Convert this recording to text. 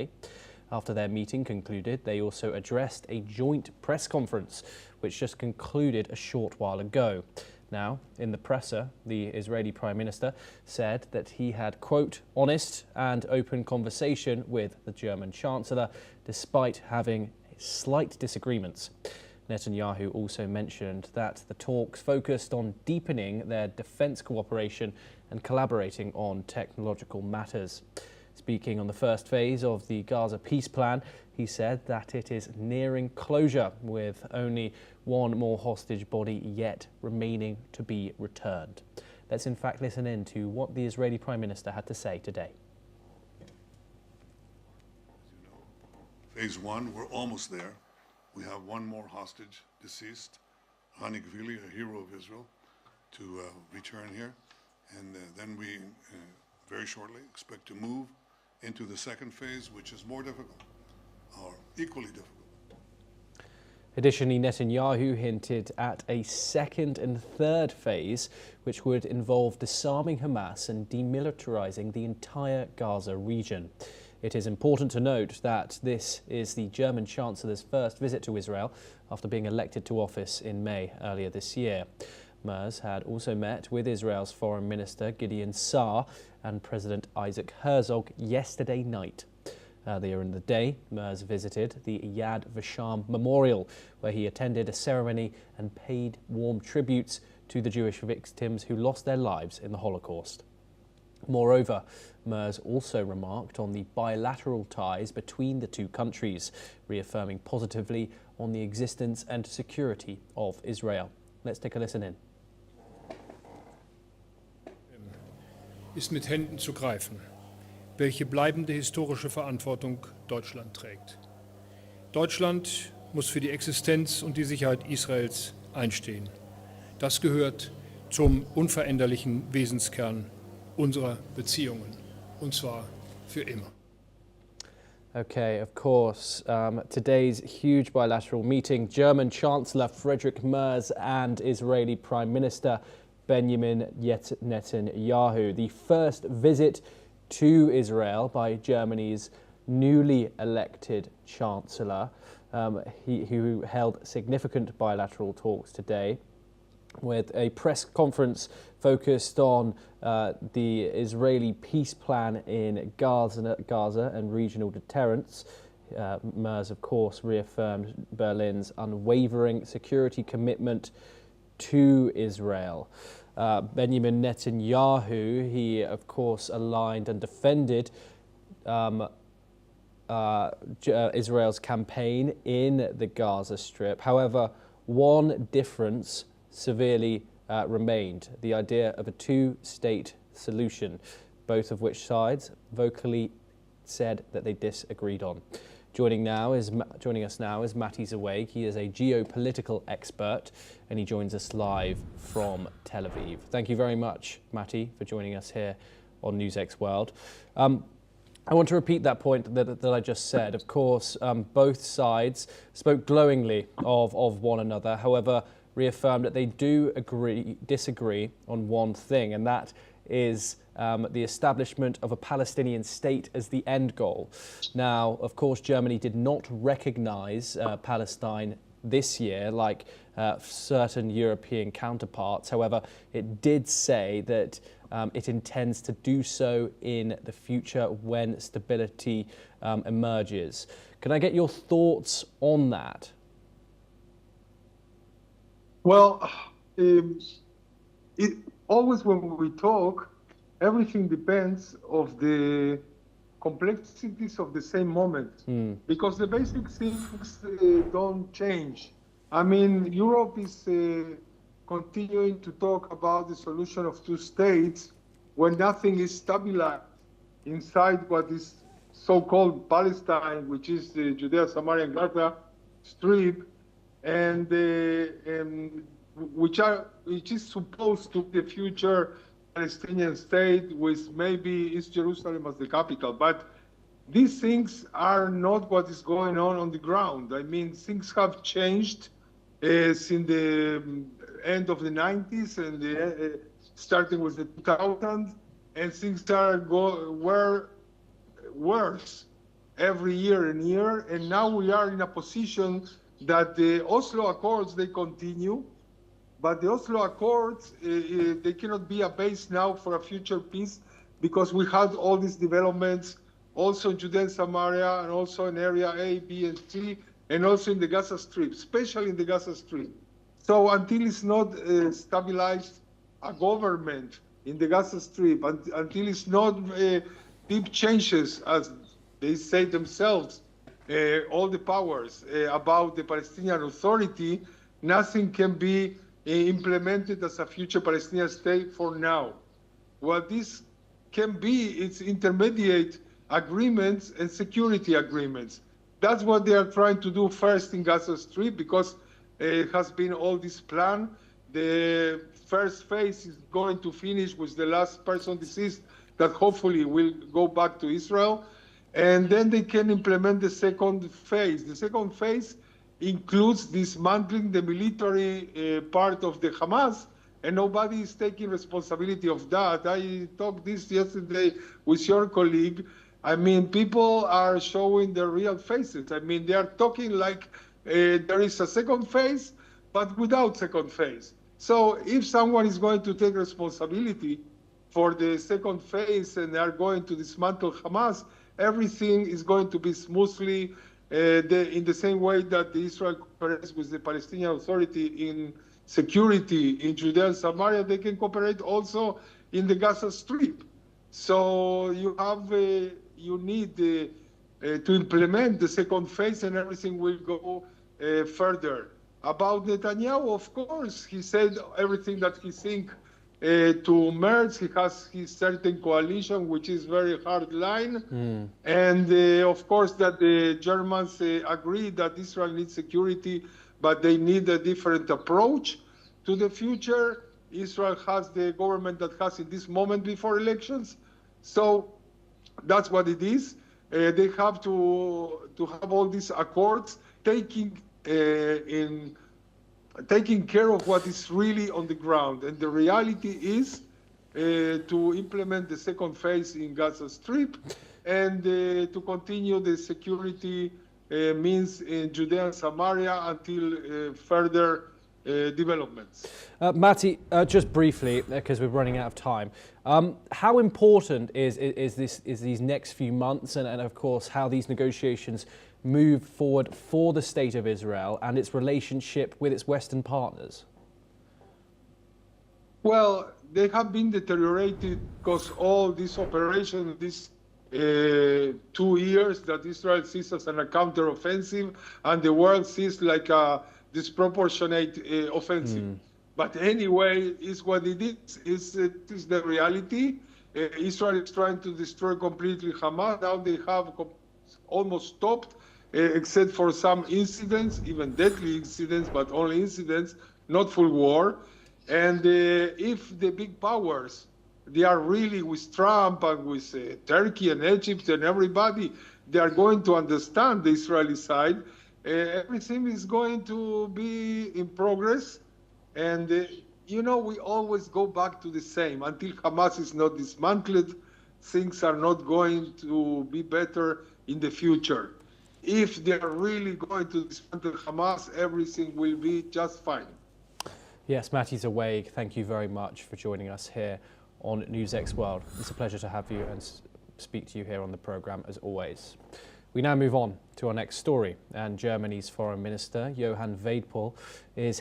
today. After their meeting concluded, they also addressed a joint press conference, which just concluded a short while ago. Now, in the presser, the Israeli Prime Minister said that he had, quote, honest and open conversation with the German Chancellor, despite having slight disagreements. Netanyahu also mentioned that the talks focused on deepening their defense cooperation and collaborating on technological matters. Speaking on the first phase of the Gaza peace plan, he said that it is nearing closure, with only one more hostage body yet remaining to be returned. Let's in fact listen in to what the Israeli Prime Minister had to say today. Phase one, we're almost there. We have one more hostage deceased, Hani Gvili, a hero of Israel, to return here. And then we very shortly expect to move into the second phase, which is more difficult, or equally difficult. Additionally, Netanyahu hinted at a second and third phase, which would involve disarming Hamas and demilitarizing the entire Gaza region. It is important to note that this is the German Chancellor's first visit to Israel after being elected to office in May earlier this year. MERZ had also met with Israel's Foreign Minister Gideon Saar and President Isaac Herzog yesterday night. Earlier in the day, MERZ visited the Yad Vashem Memorial, where he attended a ceremony and paid warm tributes to the Jewish victims who lost their lives in the Holocaust. Moreover, MERZ also remarked on the bilateral ties between the two countries, reaffirming positively on the existence and security of Israel. Let's take a listen in. Ist mit Händen zu greifen, welche bleibende historische Verantwortung Deutschland trägt. Deutschland muss für die Existenz und die Sicherheit Israels einstehen. Das gehört zum unveränderlichen Wesenskern unserer Beziehungen, und zwar für immer. Okay, of course, today's huge bilateral meeting, German Chancellor Friedrich Merz and Israeli Prime Minister Benjamin Netanyahu. The first visit to Israel by Germany's newly elected Chancellor, who held significant bilateral talks today, with a press conference focused on the Israeli peace plan in Gaza and regional deterrence. MERZ, of course, reaffirmed Berlin's unwavering security commitment to Israel. Benjamin Netanyahu, he, of course, aligned and defended Israel's campaign in the Gaza Strip. However, one difference severely remained: the idea of a two-state solution, both of which sides vocally said that they disagreed on. Joining us now is Matti Zweig. He is a geopolitical expert and he joins us live from Tel Aviv. Thank you very much, Matti, for joining us here on NewsXWorld. I want to repeat that point that I just said. Of course, both sides spoke glowingly of one another, however, reaffirmed that they do disagree on one thing, and that is the establishment of a Palestinian state as the end goal. Now, of course, Germany did not recognize Palestine this year like certain European counterparts. However, it did say that it intends to do so in the future when stability emerges. Can I get your thoughts on that? Well, always when we talk, everything depends of the complexities of the same moment, because the basic things don't change. I mean, Europe is continuing to talk about the solution of two states when nothing is stabilized inside what is so-called Palestine, which is the Judea, Samaria, and Gaza Strip, and which is supposed to be the future Palestinian state with maybe East Jerusalem as the capital. But these things are not what is going on the ground. I mean, things have changed since the end of the 90s and starting with the 2000s, and things were worse. every year and year, and now we are in a position that the Oslo Accords, they continue, but the Oslo Accords, they cannot be a base now for a future peace because we had all these developments also in Judea and Samaria, and also in Area A, B, and C, and also in the Gaza Strip, especially in the Gaza Strip. So until it's not stabilized a government in the Gaza Strip, until it's not deep changes, as they say themselves, all the powers about the Palestinian Authority, nothing can be implemented as a future Palestinian state for now. What this can be, it's intermediate agreements and security agreements. That's what they are trying to do first in Gaza Strip, because it has been all this plan. The first phase is going to finish with the last person deceased that hopefully will go back to Israel. And then they can implement the second phase. The second phase includes dismantling the military part of the Hamas, and nobody is taking responsibility of that. I talked this yesterday with your colleague. I mean, people are showing their real faces. I mean, they are talking like there is a second phase, but without second phase. So if someone is going to take responsibility for the second phase and they are going to dismantle Hamas, everything is going to be smoothly in the same way that Israel cooperates with the Palestinian Authority in security in Judea and Samaria. They can cooperate also in the Gaza Strip. So you have, you need to implement the second phase, and everything will go further. About Netanyahu, of course, he said everything that he thinks to MERZ. He has his certain coalition, which is very hard line. And of course that the Germans agree that Israel needs security, but they need a different approach to the future. Israel has the government that has in this moment before elections. So that's what it is. They have to have all these accords taking care of what is really on the ground. And the reality is to implement the second phase in Gaza Strip and to continue the security means in Judea and Samaria until further developments. Matti, just briefly, because we're running out of time, how important is these next few months and of course how these negotiations move forward for the state of Israel and its relationship with its Western partners? Well, they have been deteriorated because all this operation, these 2 years that Israel sees as a counteroffensive and the world sees like a disproportionate offensive. But anyway, it's what it is. It is the reality. Israel is trying to destroy completely Hamas. Now they have almost stopped, except for some incidents, even deadly incidents, but only incidents, not full war. And if the big powers, they are really with Trump and with Turkey and Egypt and everybody, they are going to understand the Israeli side. Everything is going to be in progress. And, you know, we always go back to the same. Until Hamas is not dismantled, things are not going to be better in the future. If they are really going to dismantle Hamas, everything will be just fine. Yes, Matti Zaweg, thank you very much for joining us here on NewsXWorld. It's a pleasure to have you and speak to you here on the programme as always. We now move on to our next story, and Germany's Foreign Minister Johann Wadephul is heading